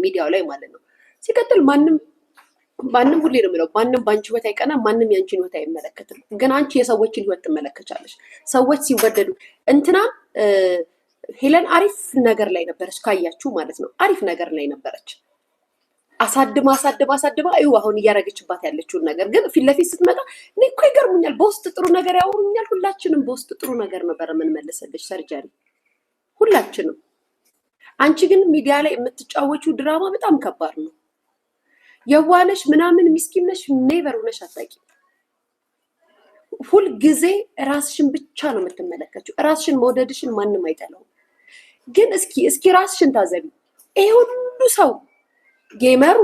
ሚዲያው ላይ ማለት ነው። ሲቀጥል ማንም ሁሌ ነው የምለው ማንም ባንቺ ህይወት አይቀና፣ ማንም ያንቺን ህይወት አይመለከትም። ግን አንቺ የሰዎችን ህይወት ትመለከቻለሽ። ሰዎች ሲወደዱ እንትና ሄለን አሪፍ ነገር ላይ ነበረች ካያችሁ ማለት ነው። አሪፍ ነገር ላይ ነበረች። አሳድማ እዩ አሁን እያረገችባት ያለችውን ነገር ግን ፊት ለፊት ስትመጣ እኔ እኮ ይገርሙኛል። በውስጥ ጥሩ ነገር ያወሩኛል። ሁላችንም በውስጥ ጥሩ ነገር ነበር የምንመልስልሽ ሰርጀሪ፣ ሁላችንም። አንቺ ግን ሚዲያ ላይ የምትጫወቹ ድራማ በጣም ከባድ ነው። የዋነሽ ምናምን ሚስኪን ነሽ ኔቨር ሆነሽ አታውቂም። ሁል ጊዜ ራስሽን ብቻ ነው የምትመለከችው። ራስሽን መውደድሽን ማንም አይጠላውም። ግን እስኪ ራስሽን ታዘቢ። ይሄ ሁሉ ሰው ጌመሩ፣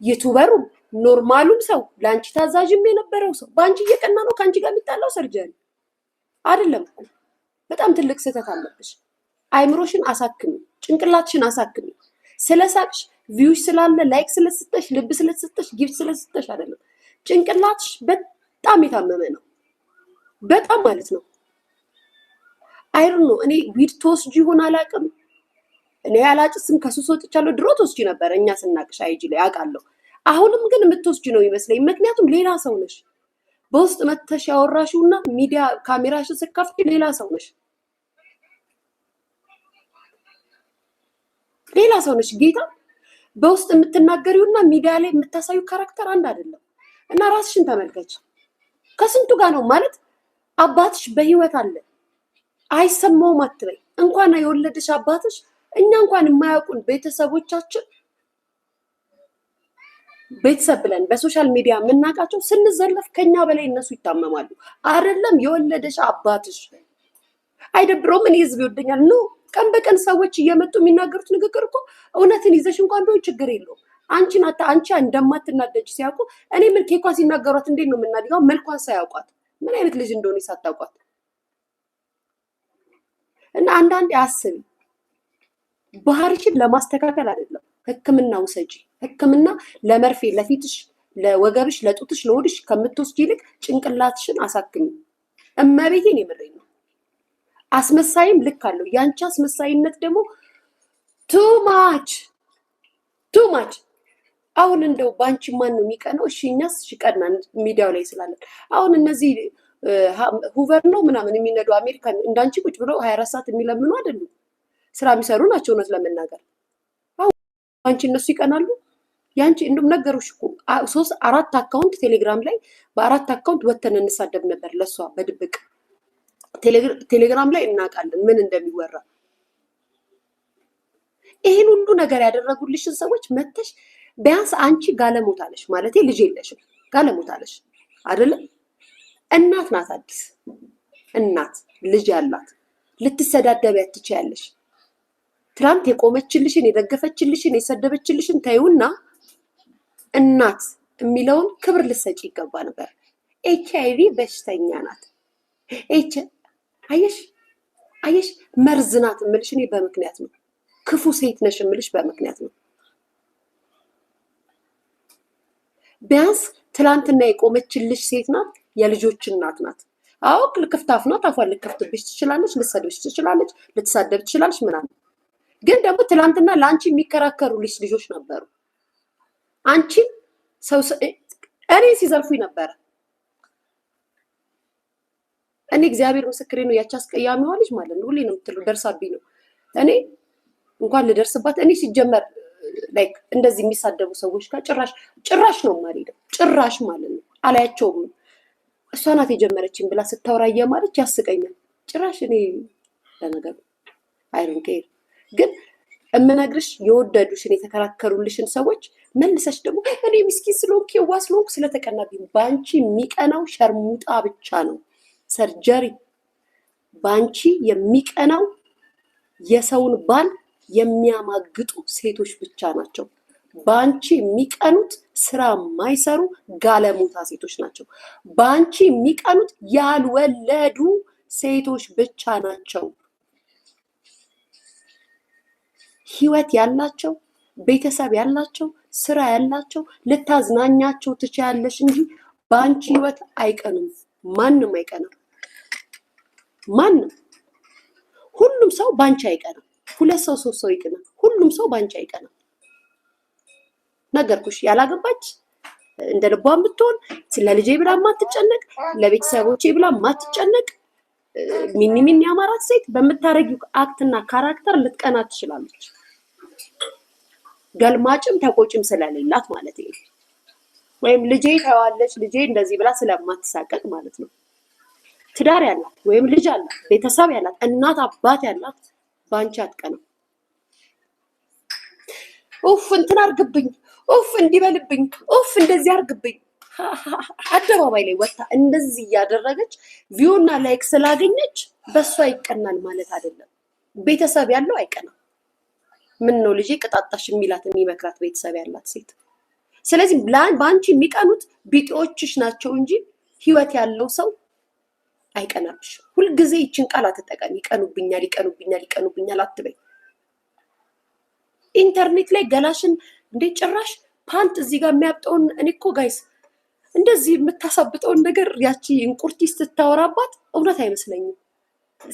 ዩቱበሩ፣ ኖርማሉም ሰው ለአንቺ ታዛዥም የነበረው ሰው በአንቺ እየቀና ነው ከአንቺ ጋር የሚጣላው ሰርጀሪ አይደለም እኮ። በጣም ትልቅ ስህተት አለብሽ። አይምሮሽን አሳክሚ፣ ጭንቅላትሽን አሳክሚ። ስለሳቅሽ ቪውሽ ስላለ ላይክ ስለሰጠሽ ልብ ስለሰጠሽ ጊፍት ስለሰጠሽ አይደለም። ጭንቅላትሽ በጣም የታመመ ነው። በጣም ማለት ነው። አይሩን ነው። እኔ ዊድ ተወስጂ ይሆን አላውቅም። እኔ ያላጭስም ከሱስ ወጥቻለሁ። ድሮ ተወስጂ ነበር እኛ ስናቅሽ አይጂ ላይ አውቃለሁ። አሁንም ግን የምትወስጂ ነው ይመስለኝ። ምክንያቱም ሌላ ሰው ነሽ። በውስጥ መተሽ ያወራሽውና ሚዲያ ካሜራሽን ስከፍቺ ሌላ ሰው ነሽ። ሌላ ሰው ነሽ። ጌታ በውስጥ የምትናገሪውና ሚዲያ ላይ የምታሳዩ ካራክተር አንድ አይደለም። እና ራስሽን ተመልከች። ከስንቱ ጋር ነው ማለት አባትሽ በህይወት አለ አይሰማውም አትበይ። እንኳን የወለደሽ አባትሽ እኛ እንኳን የማያውቁን ቤተሰቦቻችን ቤተሰብ ብለን በሶሻል ሚዲያ የምናውቃቸው ስንዘለፍ ከኛ በላይ እነሱ ይታመማሉ። አይደለም የወለደሽ አባትሽ። አይደብረውም? እኔ ህዝብ ይወደኛል ነው። ቀን በቀን ሰዎች እየመጡ የሚናገሩት ንግግር እኮ እውነትን ይዘሽ እንኳን ቢሆን ችግር የለውም። አንቺ እንደማትናደጅ ሲያውቁ እኔ ምን ኬኳ ሲናገሯት እንዴት ነው የምናድገው? መልኳን ሳያውቋት ምን አይነት ልጅ እንደሆነ ሳታውቋት። እና አንዳንዴ አስቢ፣ ባህሪሽን ለማስተካከል አይደለም ህክምና ውሰጂ። ህክምና ለመርፌ ለፊትሽ፣ ለወገብሽ፣ ለጡትሽ፣ ለሆድሽ ከምትወስጂ ይልቅ ጭንቅላትሽን አሳክሚ። እመቤቴን የምሬን ነው። አስመሳይም ልክ አለው። ያንቺ አስመሳይነት ደግሞ ቱማች አሁን እንደው ባንቺ ማን ነው የሚቀነው? እሺ እኛስ ሽቀና ሚዲያው ላይ ስላለን አሁን እነዚህ ሁቨር ነው ምናምን የሚነዱ አሜሪካን እንዳንቺ ቁጭ ብለው 24 ሰዓት የሚለምኑ አይደሉም። ስራ የሚሰሩ ናቸው። እውነት ለመናገር አሁን አንቺ እነሱ ይቀናሉ። ያንቺ እንደም ነገሩሽ እኮ 3-4 አካውንት ቴሌግራም ላይ በ4 አካውንት ወተን እንሳደብ ነበር ለሷ በድብቅ ቴሌግራም ላይ እናውቃለን ምን እንደሚወራ። ይሄን ሁሉ ነገር ያደረጉልሽን ሰዎች መተሽ ቢያንስ አንቺ ጋለሞታለሽ ማለት ልጅ የለሽም ጋለሞታለሽ አይደለም። እናት ናት። አዲስ እናት ልጅ ያላት ልትሰዳደቢያት ትችያለሽ። ትላንት የቆመችልሽን የደገፈችልሽን የሰደበችልሽን ታዩና እናት የሚለውን ክብር ልትሰጪ ይገባ ነበር። ኤችአይቪ በሽተኛ ናት። አየሽ መርዝ ናት የምልሽ እኔ በምክንያት ነው። ክፉ ሴት ነሽ የምልሽ በምክንያት ነው። ቢያንስ ትላንትና የቆመችልሽ ሴት ናት። የልጆች እናት ናት። አዎ ክፍታፍ ናት። አፏን ልከፍትብሽ ትችላለች፣ ልትሰድብሽ ትችላለች፣ ልትሳደብ ትችላለች ምናምን። ግን ደግሞ ትላንትና ለአንቺ የሚከራከሩልሽ ልጆች ነበሩ። አንቺን ሰው እኔ ሲዘልፉኝ ነበረ። እኔ እግዚአብሔር ምስክሬ ነው። ያቺ አስቀያሚዋ ልጅ ማለት ነው ሁሌ ነው የምትለው ደርሳብኝ ነው። እኔ እንኳን ልደርስባት እኔ ሲጀመር ላይክ እንደዚህ የሚሳደቡ ሰዎች ጋር ጭራሽ ነው የማልሄደው። ጭራሽ ማለት ነው አላያቸውም። እሷ ናት የጀመረችኝ ብላ ስታወራ እየማለች ያስቀኛል። ጭራሽ እኔ ለነገሩ አይሮን ኬር። ግን እምነግርሽ የወደዱሽን የተከራከሩልሽን ሰዎች መልሰሽ ደግሞ እኔ ምስኪን ስለሆንኩ የዋ ስለሆንኩ ስለተቀናብኝ። ባንቺ የሚቀናው ሸርሙጣ ብቻ ነው ሰርጀሪ። ባንቺ የሚቀናው የሰውን ባል የሚያማግጡ ሴቶች ብቻ ናቸው። ባንቺ የሚቀኑት ስራ የማይሰሩ ጋለሞታ ሴቶች ናቸው። ባንቺ የሚቀኑት ያልወለዱ ሴቶች ብቻ ናቸው። ህይወት ያላቸው ቤተሰብ ያላቸው ስራ ያላቸው ልታዝናኛቸው ትችያለሽ እንጂ ባንቺ ህይወት አይቀኑም። ማንም አይቀናም። ማንም ሁሉም ሰው ባንቺ አይቀናም። 2 ሰው 3 ሰው ይቀናል። ሁሉም ሰው ባንቺ አይቀናም። ነገርኩሽ። ያላገባች እንደ ልቧን ብትሆን ስለ ልጄ ብላ ማትጨነቅ ለቤተሰቦቼ ብላ ማትጨነቅ ሚኒ ሚኒ አማራት ሴት በምታረጊው አክትና ካራክተር ልትቀና ትችላለች። ገልማጭም ተቆጭም ስለሌላት ማለት ነው። ወይም ልጄ ታዋለች ልጄ እንደዚህ ብላ ስለማትሳቀቅ ማለት ነው። ትዳር ያላት ወይም ልጅ አላት ቤተሰብ ያላት እናት አባት ያላት ባንቺ አትቀናም። ኡፍ እንትን አርግብኝ፣ ኡፍ እንዲበልብኝ፣ ኡፍ እንደዚህ አርግብኝ አደባባይ ላይ ወጣ እንደዚህ እያደረገች ቪውና ላይክ ስላገኘች በሷ ይቀናል ማለት አይደለም። ቤተሰብ ያለው አይቀናም። ምን ነው ልጄ ቅጣጣሽ የሚላት የሚመክራት ቤተሰብ ያላት ሴት። ስለዚህ በአንቺ የሚቀኑት ቢጤዎችሽ ናቸው እንጂ ህይወት ያለው ሰው አይቀናብሽ። ሁልጊዜ ይችን ቃል አትጠቀሚ። ይቀኑብኛል፣ ይቀኑብኛል፣ ይቀኑብኛል አትበይ። ኢንተርኔት ላይ ገላሽን እንዴ ጭራሽ ፓንት እዚህ ጋር የሚያብጠውን እኔ እኮ ጋይስ እንደዚህ የምታሳብጠውን ነገር ያቺ እንቁርቲ ስትታወራባት እውነት አይመስለኝም።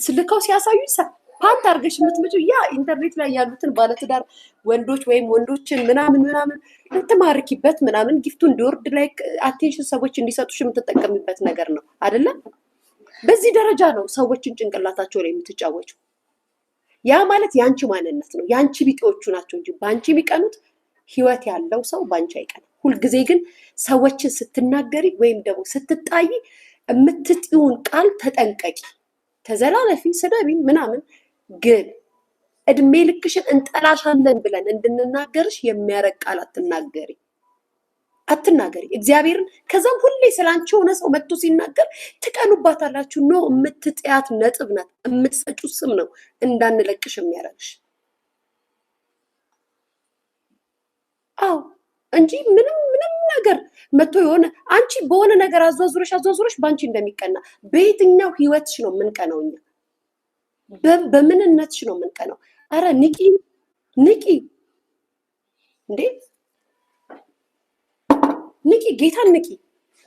ስልከው ሲያሳዩ ፓንት አድርገሽ የምትመጪው ያ ኢንተርኔት ላይ ያሉትን ባለትዳር ወንዶች ወይም ወንዶችን ምናምን ልትማርኪበት ምናምን ጊፍቱ እንዲወርድ ላይ አቴንሽን ሰዎች እንዲሰጡሽ የምትጠቀሚበት ነገር ነው አይደለም? በዚህ ደረጃ ነው ሰዎችን ጭንቅላታቸው ላይ የምትጫወችው። ያ ማለት የአንቺ ማንነት ነው። የአንቺ ቢጤዎቹ ናቸው እንጂ በአንቺ የሚቀኑት ህይወት ያለው ሰው በአንቺ አይቀናም። ሁልጊዜ ግን ሰዎችን ስትናገሪ ወይም ደግሞ ስትጣይ የምትጥዩን ቃል ተጠንቀቂ። ተዘላለፊ፣ ስደቢ ምናምን፣ ግን እድሜ ልክሽን እንጠላሻለን ብለን እንድንናገርሽ የሚያረግ ቃል አትናገሪ። እግዚአብሔርን ከዛም ሁሌ ስላንቺ የሆነ ሰው መጥቶ ሲናገር ትቀኑባታላችሁ። ኖ የምትጥያት ነጥብ ናት። የምትሰጪው ስም ነው እንዳንለቅሽ የሚያረግሽ። አዎ እንጂ ምንም ነገር መጥቶ የሆነ አንቺ በሆነ ነገር አዟዙረሽ በአንቺ እንደሚቀና በየትኛው ህይወትሽ ነው የምንቀናው? እኛ በምንነትሽ ነው የምንቀናው? አረ ንቂ እንዴ! ንቂ፣ ጌታን ንቂ።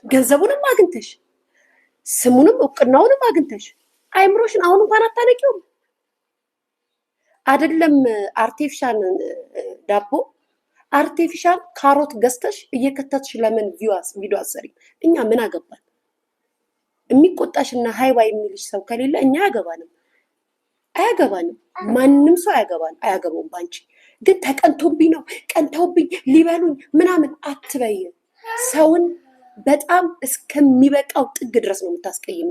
ገንዘቡንም አግኝተሽ ስሙንም እውቅናውንም አግኝተሽ አይምሮሽን አሁን እንኳን አታነቂውም። አይደለም አርቲፊሻል ዳቦ አርቲፊሻል ካሮት ገዝተሽ እየከተትሽ ለምን ቪዲዮ አሰሪም? እኛ ምን አገባን? የሚቆጣሽና ሃይባ የሚልሽ ሰው ከሌለ እኛ አያገባንም። ማንም ሰው አያገባውም። ባንቺ ግን ተቀንቶብኝ ነው ቀንተውብኝ ሊበሉኝ ምናምን አትበይ። ሰውን በጣም እስከሚበቃው ጥግ ድረስ ነው የምታስቀይሙ።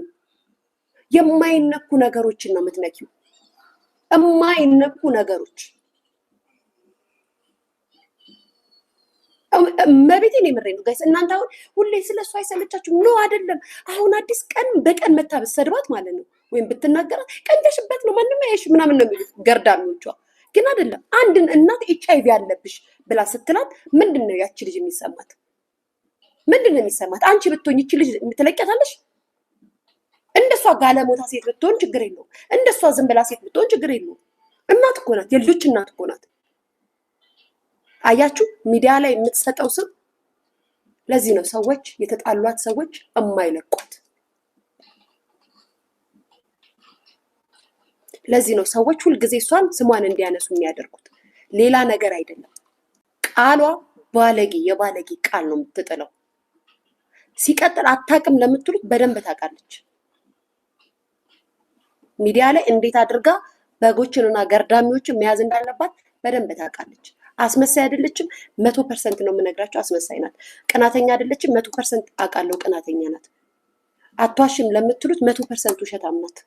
የማይነኩ ነገሮችን ነው የምትነኪው። የማይነኩ ነገሮች መቤቴን የምሬ ነው ጋይስ። እናንተ አሁን ሁሌ ስለሱ አይሰለቻችሁ? ኖ አይደለም። አሁን አዲስ ቀን በቀን መታ ብትሰድባት ማለት ነው ወይም ብትናገራት ቀንተሽበት ነው ማንም ያይሽ ምናምን ነው የሚሉት ገርዳሚዎቿ። ግን አይደለም። አንድን እናት HIV ያለብሽ ብላ ስትላት ምንድን ነው ያቺ ልጅ የሚሰማት? ምንድን ነው የሚሰማት? አንቺ ብትሆኝ ይቺ ልጅ የምትለቀታለሽ? እንደሷ ጋለሞታ ሴት ብትሆን ችግር የለውም። እንደሷ ዝም ብላ ሴት ብትሆን ችግር የለውም። እናት እኮ ናት፣ የልጆች እናት እኮ ናት። አያችሁ ሚዲያ ላይ የምትሰጠው ስም። ለዚህ ነው ሰዎች የተጣሏት ሰዎች የማይለቋት። ለዚህ ነው ሰዎች ሁልጊዜ እሷን ስሟን እንዲያነሱ የሚያደርጉት፣ ሌላ ነገር አይደለም። ቃሏ ባለጌ የባለጌ ቃል ነው የምትጥለው። ሲቀጥል አታውቅም ለምትሉት በደንብ ታውቃለች። ሚዲያ ላይ እንዴት አድርጋ በጎችንና ገርዳሚዎችን መያዝ እንዳለባት በደንብ ታውቃለች። አስመሳይ አይደለችም። 100% ነው የምነግራቸው፣ አስመሳይ ናት። ቅናተኛ አይደለችም። 100% አውቃለሁ፣ ቅናተኛ ናት። አቷሽም ለምትሉት 100% ውሸታም ናት።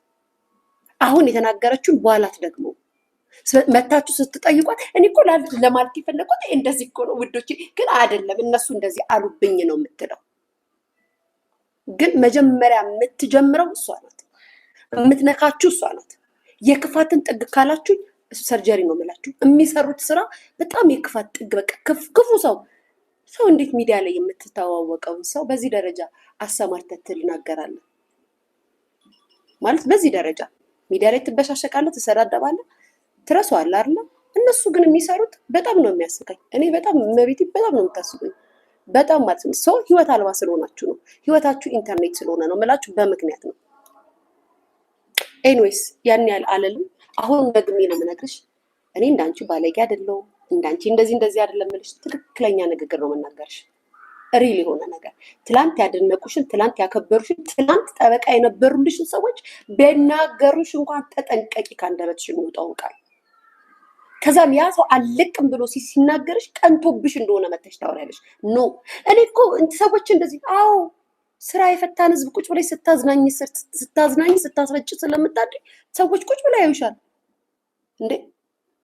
አሁን የተናገረችውን በኋላት ደግሞ መታችሁ ስትጠይቋት እኔ እኮ ለማለት የፈለኩት እንደዚህ እኮ ነው ውዶቼ፣ ግን አይደለም እነሱ እንደዚህ አሉብኝ ነው የምትለው። ግን መጀመሪያ የምትጀምረው እሷ ናት። የምትነካችሁ እሷ ናት። የክፋትን ጥግ ካላችሁ ሰርጀሪ ነው የምላችሁ። የሚሰሩት ስራ በጣም የክፋት ጥግ፣ በቃ ክፉ ሰው እንዴት ሚዲያ ላይ የምትተዋወቀውን ሰው በዚህ ደረጃ አሰማርተህ ትናገራለህ? ማለት በዚህ ደረጃ ሚዲያ ላይ ትበሻሸቃለህ፣ ትሰዳደባለህ፣ ትረሳዋለህ አይደል? እነሱ ግን የሚሰሩት በጣም ነው የሚያስቀኝ። እኔ በጣም መቤቴ በጣም ነው የምታስቡኝ። በጣም ማለት ነው። ሰው ህይወት አልባ ስለሆናችሁ ነው። ህይወታችሁ ኢንተርኔት ስለሆነ ነው የምላችሁ፣ በምክንያት ነው። ኤኒዌይስ ያን ያህል አለልም። አሁን ደግሜ ነው የምነግርሽ፣ እኔ እንዳንቺ ባለጌ አይደለሁም፣ እንዳንቺ እንደዚህ አይደለም እልሽ። ትክክለኛ ንግግር ነው መናገርሽ። ሪል የሆነ ነገር ትላንት ያደነቁሽን፣ ትላንት ያከበሩሽን፣ ትላንት ጠበቃ የነበሩልሽን ሰዎች በናገሩሽ እንኳን ተጠንቀቂ። ካንደበትሽ የሚወጣው ቃል ከዛም ያ ሰው አልለቅም ብሎ ሲናገርሽ ቀንቶብሽ እንደሆነ መተሽ ታወሪያለሽ። ኖ እኔ እኮ ሰዎች እንደዚህ አዎ ስራ የፈታን ህዝብ ቁጭ ብለሽ ስታዝናኝ ስታስረጭ ስለምታድሪ ሰዎች ቁጭ ብለው ያዩሻል እንዴ